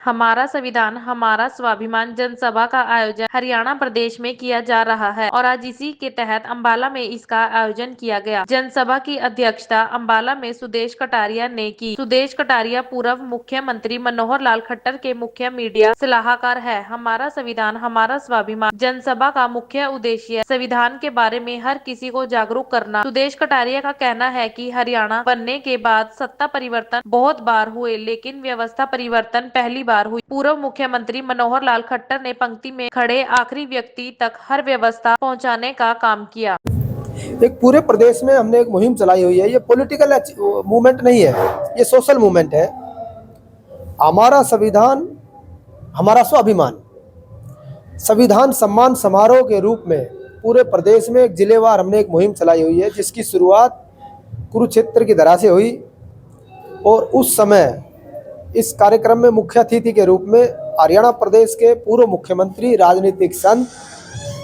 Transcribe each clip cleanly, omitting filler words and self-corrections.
हमारा संविधान हमारा स्वाभिमान जनसभा का आयोजन हरियाणा प्रदेश में किया जा रहा है और आज इसी के तहत अंबाला में इसका आयोजन किया गया। जनसभा की अध्यक्षता अंबाला में सुदेश कटारिया ने की। सुदेश कटारिया पूर्व मुख्यमंत्री मनोहर लाल खट्टर के मुख्य मीडिया सलाहकार है। हमारा संविधान हमारा स्वाभिमान जनसभा का मुख्य उद्देश्य संविधान के बारे में हर किसी को जागरूक करना। सुदेश कटारिया का कहना है कि हरियाणा बनने के बाद सत्ता परिवर्तन बहुत बार हुए, लेकिन व्यवस्था परिवर्तन पहली बार हुई। पूर्व मुख्यमंत्री मनोहर लाल खट्टर ने पंक्ति में खड़े आखिरी व्यक्ति तक हर व्यवस्था पहुंचाने का काम किया। एक पूरे प्रदेश में हमने एक मुहिम चलाई हुई है। ये पॉलिटिकल मूवमेंट नहीं है, ये सोशल मूवमेंट है। हमारा संविधान हमारा स्वाभिमान संविधान सम्मान समारोह के रूप में पूरे प्रदेश में एक जिलेवार हमने एक मुहिम चलाई हुई है, जिसकी शुरुआत कुरुक्षेत्र की धरा से हुई। और उस समय इस कार्यक्रम में मुख्य अतिथि के रूप में हरियाणा प्रदेश के पूर्व मुख्यमंत्री, राजनीतिक संत,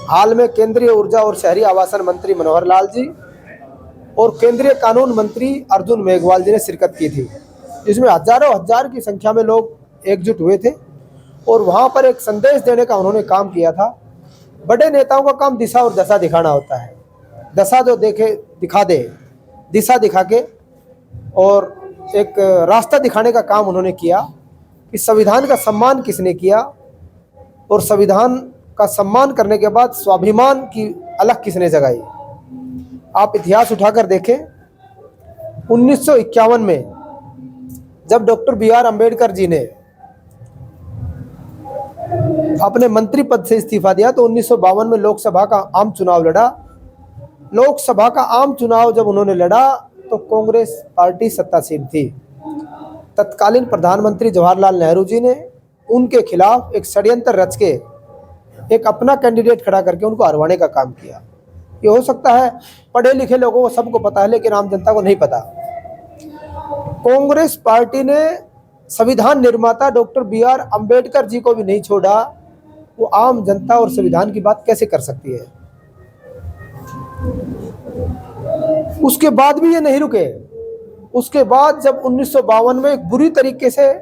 हाल में केंद्रीय ऊर्जा और शहरी आवासन मंत्री मनोहर लाल जी और केंद्रीय कानून मंत्री अर्जुन मेघवाल जी ने शिरकत की थी। इसमें हजारों हजार की संख्या में लोग एकजुट हुए थे और वहाँ पर एक संदेश देने का उन्होंने काम किया था। बड़े नेताओं का काम दिशा और दशा दिखाना होता है। दशा जो देखे दिखा दे, दिशा दिखा के और एक रास्ता दिखाने का काम उन्होंने किया कि संविधान का सम्मान किसने किया और संविधान का सम्मान करने के बाद स्वाभिमान की अलग किसने जगाई। आप इतिहास उठाकर देखें, 1951 में जब डॉक्टर बी.आर. अम्बेडकर जी ने अपने मंत्री पद से इस्तीफा दिया तो 1952 में लोकसभा का आम चुनाव लड़ा। लोकसभा का आम चुनाव जब उन्होंने लड़ा तो कांग्रेस पार्टी सत्तासीन थी। तत्कालीन प्रधानमंत्री जवाहरलाल नेहरू जी ने उनके खिलाफ एक षड्यंत्र रच के एक अपना कैंडिडेट खड़ा करके उनको हरवाने का काम किया। ये हो सकता है पढ़े लिखे लोगों को सबको पता है, लेकिन आम जनता को नहीं पता। कांग्रेस पार्टी ने संविधान निर्माता डॉक्टर बी.आर. अम्बेडकर जी को भी नहीं छोड़ा। वो आम जनता और संविधान की बात कैसे कर सकती है। उसके बाद भी ये नहीं रुके। उसके बाद जब 1952 में एक बुरी तरीके से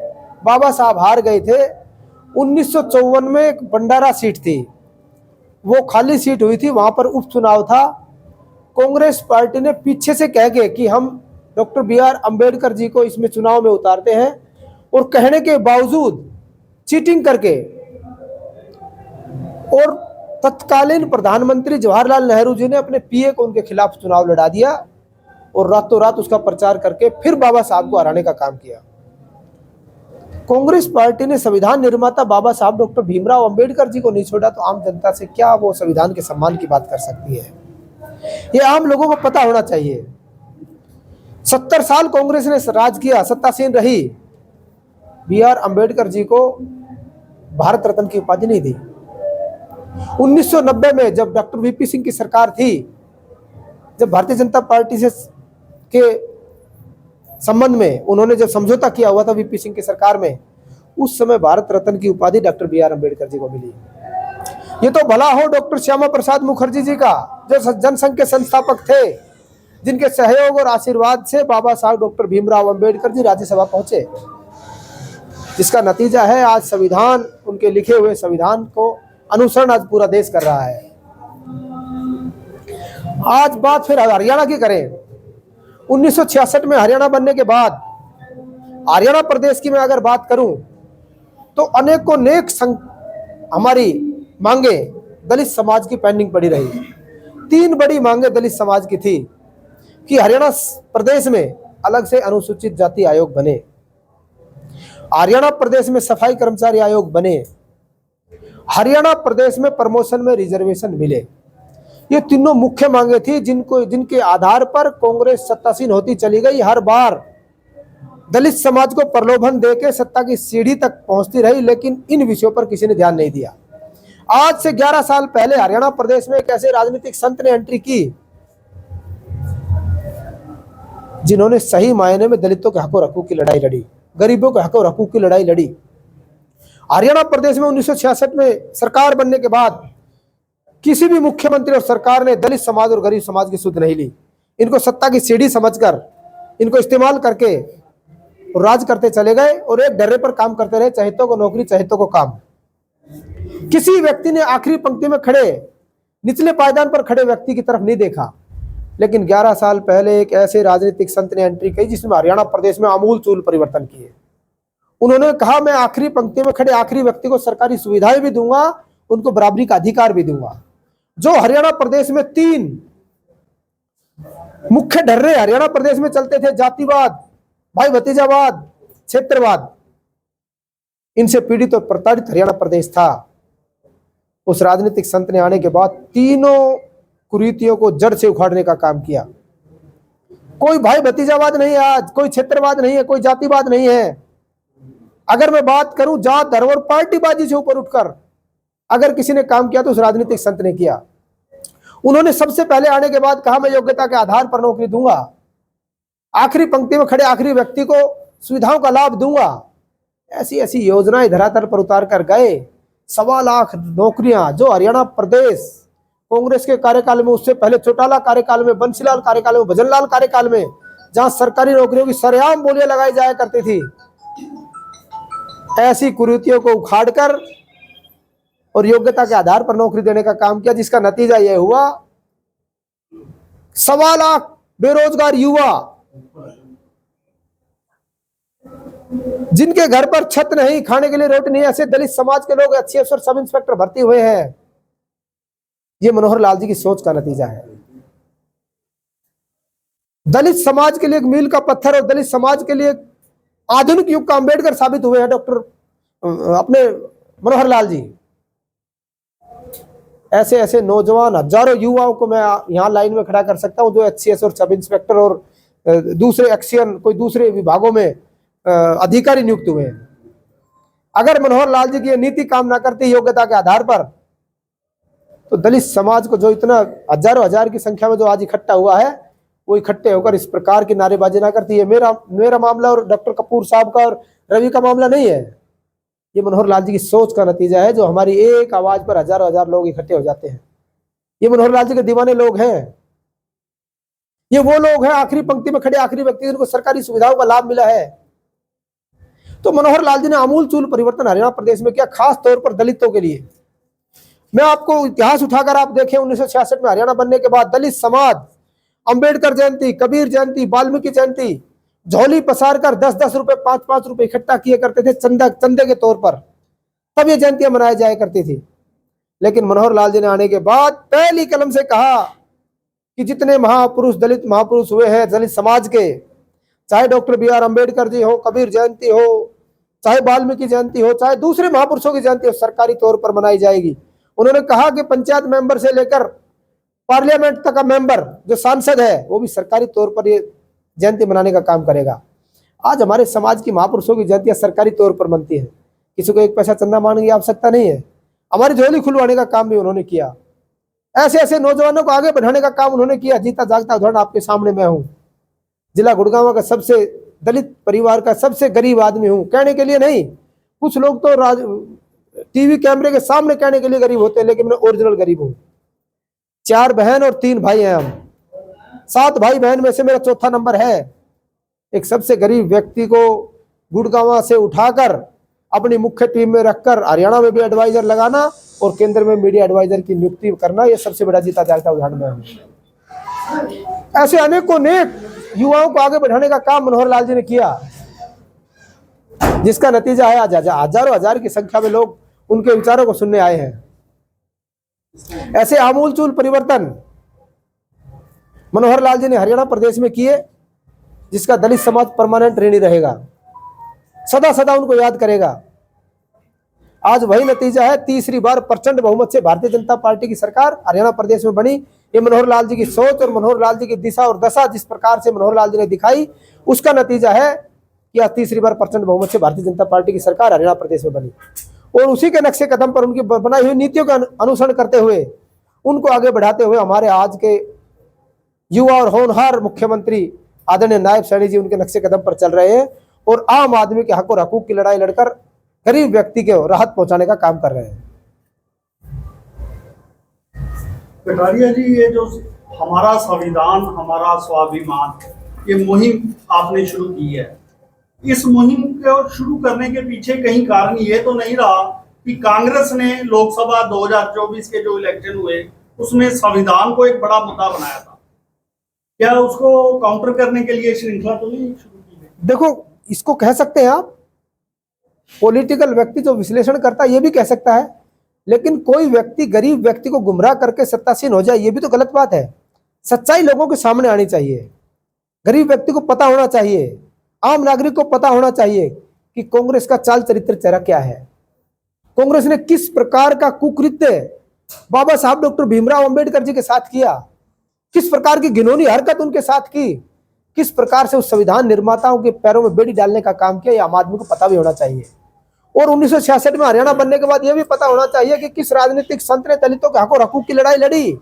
बाबा साहब हार गए थे, 1954 में एक भंडारा सीट थी, वो खाली सीट हुई थी, वहां पर उपचुनाव था। कांग्रेस पार्टी ने पीछे से कह के कि हम डॉक्टर बी.आर. अम्बेडकर जी को इसमें चुनाव में उतारते हैं, और कहने के बावजूद चीटिंग करके और तत्कालीन प्रधानमंत्री जवाहरलाल नेहरू जी ने अपने पीए को उनके खिलाफ चुनाव लड़ा दिया और रातों रात उसका प्रचार करके फिर बाबा साहब को हराने का काम किया। कांग्रेस पार्टी ने संविधान निर्माता बाबा साहब डॉक्टर भीमराव अंबेडकर जी को नहीं छोड़ा, तो आम जनता से क्या वो संविधान के सम्मान की बात कर सकती है। ये आम लोगों को पता होना चाहिए। 70 साल कांग्रेस ने राज किया, सत्तासीन रही, बी.आर. अम्बेडकर जी को भारत रत्न की उपाधि नहीं दी। 1990 में जब डॉक्टर वीपी सिंह की सरकार थी, जब भारतीय जनता पार्टी से के संबंध में उन्होंने जब समझौता किया हुआ था वीपी सिंह की सरकार में, उस समय भारत रत्न की उपाधि डॉक्टर बी.आर. अम्बेडकर जी को मिली। ये तो भला हो डॉक्टर श्यामा प्रसाद मुखर्जी जी का, जो जनसंघ के संस्थापक थे, जिनके सहयोग और आशीर्वाद से बाबा साहब डॉक्टर भीमराव अम्बेडकर जी राज्यसभा पहुंचे, जिसका नतीजा है आज संविधान, उनके लिखे हुए संविधान को अनुसरण आज पूरा देश कर रहा है। आज बात फिर हरियाणा की करें। 1966 में हरियाणा बनने के बाद हरियाणा प्रदेश की मैं अगर बात करूं तो अनेकों नेक हमारी मांगे दलित समाज की पेंडिंग पड़ी रही। 3 बड़ी मांगे दलित समाज की थी कि हरियाणा प्रदेश में अलग से अनुसूचित जाति आयोग बने, हरियाणा प्रदेश में सफाई कर्मचारी आयोग बने, हरियाणा प्रदेश में प्रमोशन में रिजर्वेशन मिले। ये तीनों मुख्य मांगे थी जिनके आधार पर कांग्रेस सत्तासीन होती चली गई। हर बार दलित समाज को प्रलोभन देके सत्ता की सीढ़ी तक पहुंचती रही, लेकिन इन विषयों पर किसी ने ध्यान नहीं दिया। आज से 11 साल पहले हरियाणा प्रदेश में एक ऐसे राजनीतिक संत ने एंट्री की जिन्होंने सही मायने में दलितों के हकों हकूक की लड़ाई लड़ी, गरीबों के हकों हकूक की लड़ाई लड़ी। हरियाणा प्रदेश में 1966 में सरकार बनने के बाद किसी भी मुख्यमंत्री और सरकार ने दलित समाज और गरीब समाज की सुध नहीं ली। इनको सत्ता की सीढ़ी समझकर, इनको इस्तेमाल करके और राज करते चले गए और एक डर्रे पर काम करते रहे, चहेतों को नौकरी चहेतों को काम। किसी व्यक्ति ने आखिरी पंक्ति में खड़े निचले पायदान पर खड़े व्यक्ति की तरफ नहीं देखा। लेकिन 11 साल पहले एक ऐसे राजनीतिक संत ने एंट्री की जिसने हरियाणा प्रदेश में आमूल चूल परिवर्तन किए। उन्होंने कहा मैं आखिरी पंक्ति में खड़े आखिरी व्यक्ति को सरकारी सुविधाएं भी दूंगा, उनको बराबरी का अधिकार भी दूंगा। जो हरियाणा प्रदेश में 3 मुख्य ढर्रे हरियाणा प्रदेश में चलते थे, जातिवाद, भाई भतीजावाद, क्षेत्रवाद, इनसे पीड़ित और प्रताड़ित हरियाणा प्रदेश था। उस राजनीतिक संत ने आने के बाद तीनों कुरीतियों को जड़ से उखाड़ने का काम किया। कोई भाई भतीजावाद नहीं है आज, कोई क्षेत्रवाद नहीं है, कोई जातिवाद नहीं है। अगर मैं बात करूं जात धर्म और पार्टीबाजी से ऊपर उठकर अगर किसी ने काम किया तो उस राजनीतिक संत ने किया। उन्होंने सबसे पहले आने के बाद कहा मैं योग्यता के आधार पर नौकरी दूंगा, आखिरी पंक्ति में खड़े आखिरी व्यक्ति को सुविधाओं का लाभ दूंगा। ऐसी ऐसी योजनाएं धरातल पर उतार कर गए। 1.25 लाख नौकरियां जो हरियाणा प्रदेश कांग्रेस के कार्यकाल में, उससे पहले चौटाला कार्यकाल में, बंसीलाल कार्यकाल में, भजनलाल कार्यकाल में, जहां सरकारी नौकरियों की सरेआम बोलियां लगाई जाया करती थी, ऐसी कुरीतियों को उखाड़कर और योग्यता के आधार पर नौकरी देने का काम किया, जिसका नतीजा यह हुआ 1.25 लाख बेरोजगार युवा जिनके घर पर छत नहीं, खाने के लिए रोटी नहीं, ऐसे दलित समाज के लोग एचसीएस और सब इंस्पेक्टर भर्ती हुए हैं। ये मनोहर लाल जी की सोच का नतीजा है। दलित समाज के लिए एक मील का पत्थर और दलित समाज के लिए आधुनिक युग का अंबेडकर साबित हुए हैं डॉक्टर अपने मनोहर लाल जी। ऐसे ऐसे नौजवान हजारों युवाओं को मैं यहां लाइन में खड़ा कर सकता हूं जो एचसीएस और सब इंस्पेक्टर और दूसरे एक्सियन कोई दूसरे विभागों में अधिकारी नियुक्त हुए हैं। अगर मनोहर लाल जी की यह नीति काम ना करती योग्यता के आधार पर, तो दलित समाज को जो इतना हजारों हजार की संख्या में जो आज इकट्ठा हुआ है, वो इकट्ठे होकर इस प्रकार की नारेबाजी ना करती है। मेरा मामला और डॉक्टर कपूर साहब का और रवि का मामला नहीं है। ये मनोहर लाल जी की सोच का नतीजा है, जो हमारी एक आवाज पर हजारों हजार लोग इकट्ठे हो जाते हैं। ये मनोहर लाल जी के दीवाने लोग हैं। ये वो लोग हैं आखिरी पंक्ति में खड़े आखिरी व्यक्ति जिनको सरकारी सुविधाओं का लाभ मिला है। तो मनोहर लाल जी ने आमूल चूल परिवर्तन हरियाणा प्रदेश में किया, खास तौर पर दलितों के लिए। मैं आपको इतिहास उठाकर आप देखें, 1966 में हरियाणा बनने के बाद दलित समाज अंबेडकर जयंती, कबीर जयंती, वाल्मीकि जयंती झोली पसार कर 10-10 रुपए 5-5 रुपए इकट्ठा किए करते थे चंदे के तौर पर, तब ये जयंतियां मनाई जाया करती थी। लेकिन मनोहर लाल जी ने आने के बाद पहली कलम से कहा कि जितने महापुरुष दलित महापुरुष हुए हैं दलित समाज के, चाहे डॉक्टर BR अम्बेडकर जी हो, कबीर जयंती हो, चाहे वाल्मीकि जयंती हो, चाहे दूसरे महापुरुषों की जयंती हो, सरकारी तौर पर मनाई जाएगी। उन्होंने कहा कि पंचायत मेंबर से लेकर पार्लियामेंट तक का मेंबर जो सांसद है वो भी सरकारी तौर पर ये जयंती मनाने का काम करेगा। आज हमारे समाज की महापुरुषों की जयंतियां सरकारी तौर पर मनती है, किसी को एक पैसा चंदा मांगने की आवश्यकता नहीं है। हमारी झोली खुलवाने का काम भी उन्होंने किया। ऐसे ऐसे नौजवानों को आगे बढ़ाने का काम उन्होंने किया। जीता जागता उदाहरण आपके सामने मैं हूं। जिला गुड़गांव का सबसे दलित परिवार का सबसे गरीब आदमी हूं, कहने के लिए नहीं। कुछ लोग तो टीवी कैमरे के सामने कहने के लिए गरीब होते हैं, लेकिन मैं ओरिजिनल गरीब हूं। 4 बहन और 3 भाई हैं हम। 7 भाई बहन में से मेरा चौथा नंबर है। एक सबसे गरीब व्यक्ति को गुड़गांव से उठाकर अपनी मुख्य टीम में रखकर हरियाणा में भी एडवाइजर लगाना और केंद्र में मीडिया एडवाइजर की नियुक्ति करना, यह सबसे बड़ा जीता जागता उदाहरण है। ऐसे अनेकों नेक युवाओं को आगे बढ़ाने का काम मनोहर लाल जी ने किया, जिसका नतीजा है आज हजारों हजार की संख्या में लोग उनके विचारों को सुनने आए हैं। ऐसे आमूलचूल परिवर्तन मनोहर लाल जी ने हरियाणा प्रदेश में किए, जिसका दलित समाज परमानेंट ऋणी रहेगा, सदा सदा उनको याद करेगा। आज वही नतीजा है, तीसरी बार प्रचंड बहुमत से भारतीय जनता पार्टी की सरकार हरियाणा प्रदेश में बनी। ये मनोहर लाल जी की सोच और मनोहर लाल जी की दिशा और दशा जिस प्रकार से मनोहर लाल जी ने दिखाई, उसका नतीजा है कि आज तीसरी बार प्रचंड बहुमत से भारतीय जनता पार्टी की सरकार हरियाणा प्रदेश में बनी। और उसी के नक्शे कदम पर उनकी बनाई हुई नीतियों का अनुसरण करते हुए, उनको आगे बढ़ाते हुए हमारे आज के युवा और होनहार मुख्यमंत्री आदरणीय नायब सैनी जी उनके नक्शे कदम पर चल रहे हैं और आम आदमी के हक और हकूक की लड़ाई लड़कर गरीब व्यक्ति को राहत पहुंचाने का काम कर रहे हैं। कटारिया जी, ये जो हमारा संविधान हमारा स्वाभिमान, ये मुहिम आपने शुरू की है, इस मुहिम को शुरू करने के पीछे कहीं कारण ये तो नहीं रहा कि कांग्रेस ने लोकसभा 2024 के जो इलेक्शन हुए उसमें संविधान को एक बड़ा मुद्दा बनाया था? क्या उसको काउंटर करने के लिए श्रृंखला तो नहीं शुरू की गई? देखो, इसको कह सकते हैं आप, पॉलिटिकल व्यक्ति जो विश्लेषण करता है ये भी कह सकता है, लेकिन कोई व्यक्ति गरीब व्यक्ति को गुमराह करके सत्तासीन हो जाए ये भी तो गलत बात है। सच्चाई लोगों के सामने आनी चाहिए। गरीब व्यक्ति को पता होना चाहिए, आम नागरिक को पता होना चाहिए कि कांग्रेस का चाल चरित्र चेहरा क्या है। कांग्रेस ने किस प्रकार का कुकृत्य बाबा साहब डॉक्टर भीमराव अंबेडकर जी के साथ किया, किस प्रकार की घिनौनी हरकत उनके साथ की, किस प्रकार से उस संविधान निर्माताओं के पैरों में बेड़ी डालने का काम किया, ये आम आदमी को पता भी होना चाहिए। और 1966 में हरियाणा बनने के बाद यह भी पता होना चाहिए कि किस राजनीतिक संत ने दलितों के हकों हकूक की लड़ाई लड़ी।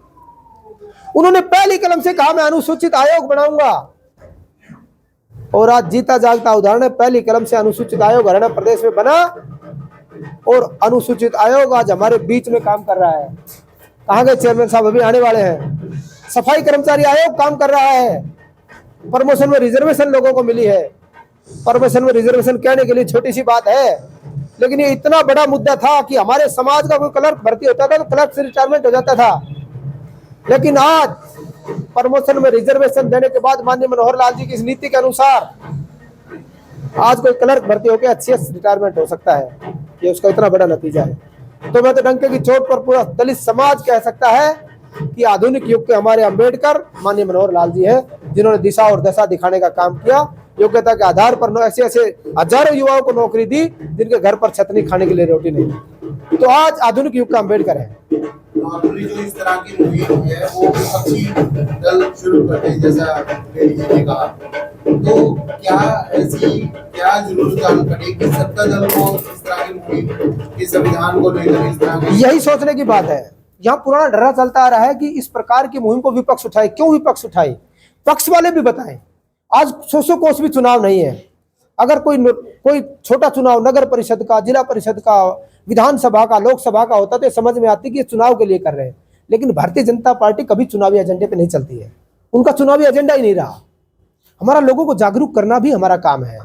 उन्होंने पहली कलम से कहा मैं अनुसूचित आयोग बनाऊंगा, और आज जीता जागता उदाहरण है, पहली कलम से अनुसूचित आयोग हरियाणा प्रदेश में बना और अनुसूचित आयोग आज हमारे बीच में काम कर रहा है। कहाँ गए चेयरमैन साहब, अभी आने वाले हैं। सफाई कर्मचारी आयोग काम कर रहा है। प्रमोशन में रिजर्वेशन लोगों को मिली है। प्रमोशन में रिजर्वेशन कहने के लिए छोटी सी बात है, लेकिन ये इतना बड़ा मुद्दा था कि हमारे समाज का कोई क्लर्क भर्ती होता था तो क्लर्क से रिटायरमेंट हो जाता था। लेकिन आज प्रमोशन में रिजर्वेशन देने के बाद माननीय मनोहर लाल जी की इस नीति के अनुसार आज कोई क्लर्क भर्ती होकर अच्छी रिटायरमेंट हो सकता है। ये उसका इतना बड़ा नतीजा है। तो मैं तो डंके की चोट पर पूरा दलित समाज कह सकता है कि आधुनिक युग के हमारे अंबेडकर माननीय मनोहर लाल जी हैं, जिन्होंने दिशा और दशा दिखाने का काम किया। योग्यता के आधार पर ऐसे ऐसे हजारों युवाओं को नौकरी दी जिनके घर पर छत नहीं, खाने के लिए रोटी नहीं। तो आज आधुनिक युग का अंबेडकर है। नॉर्मली जो इस तरह की मुहिम है वो विपक्षी दल शुरू करते हैं, जैसा लेडी जी ने कहा, तो क्या जुलूस गान करें कि सत्ता दल को इस तरह की मुहिम कि संविधान को लेकर इस तरह की, यही सोचने की बात है। यहाँ पुराना डरा चलता आ रहा है कि इस प्रकार की मुहिम को विपक्ष उठाए। क्यों विपक्ष उठाए? पक्ष वाले भी बताएं। आज 100 कोस भी चुनाव नहीं है। अगर कोई छोटा चुनाव नगर परिषद का, जिला परिषद का, विधानसभा का, लोकसभा का होता तो समझ में आती कि ये चुनाव के लिए कर रहे हैं। लेकिन भारतीय जनता पार्टी कभी चुनावी एजेंडे पे नहीं चलती है। उनका चुनावी एजेंडा ही नहीं रहा। हमारा लोगों को जागरूक करना भी हमारा काम है,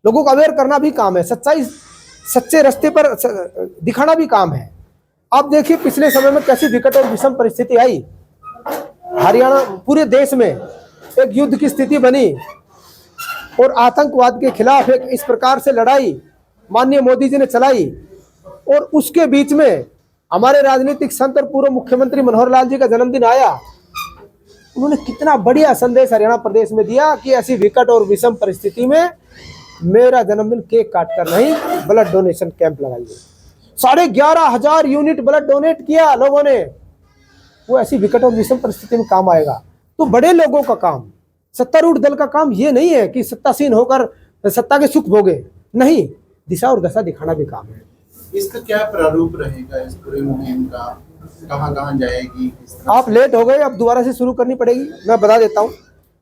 लोगों को अवेयर करना भी काम है, सच्चाई सच्चे रास्ते पर दिखाना भी काम है। आप देखिए पिछले समय में कैसी विकट और विषम परिस्थिति आई। हरियाणा, पूरे देश में एक युद्ध की स्थिति बनी और आतंकवाद के खिलाफ एक इस प्रकार से लड़ाई माननीय मोदी जी ने चलाई। और उसके बीच में हमारे राजनीतिक संत और पूर्व मुख्यमंत्री मनोहर लाल जी का जन्मदिन आया। उन्होंने कितना बढ़िया संदेश हरियाणा प्रदेश में दिया कि ऐसी विकट और विषम परिस्थिति में मेरा जन्मदिन केक काट कर नहीं, ब्लड डोनेशन कैंप लगाइए। 11,500 यूनिट ब्लड डोनेट किया लोगों ने। वो ऐसी विकट और विषम परिस्थिति में काम आएगा। तो बड़े लोगों का काम, सत्तारूढ़ दल का काम ये नहीं है कि सत्तासीन होकर सत्ता के सुख भोगे, नहीं, दिशा और दशा दिखाना भी काम है। इसका क्या प्रारूप रहेगा इस पूरी मुहिम का, कहाँ जाएगी? आप लेट हो गए, अब दोबारा से शुरू करनी पड़ेगी, मैं बता देता हूँ।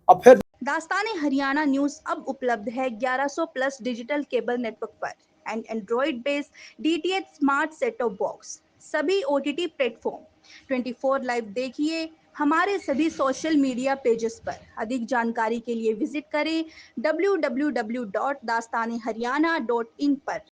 अब फिर दास्ताने हरियाणा न्यूज अब उपलब्ध है 1100 प्लस डिजिटल केबल नेटवर्क पर and Android based DTH smart set top box, सभी OTT प्लेटफॉर्म। 24 लाइव देखिए हमारे सभी सोशल मीडिया पेजेस पर। अधिक जानकारी के लिए विजिट करें www.dastaneharyana.in पर।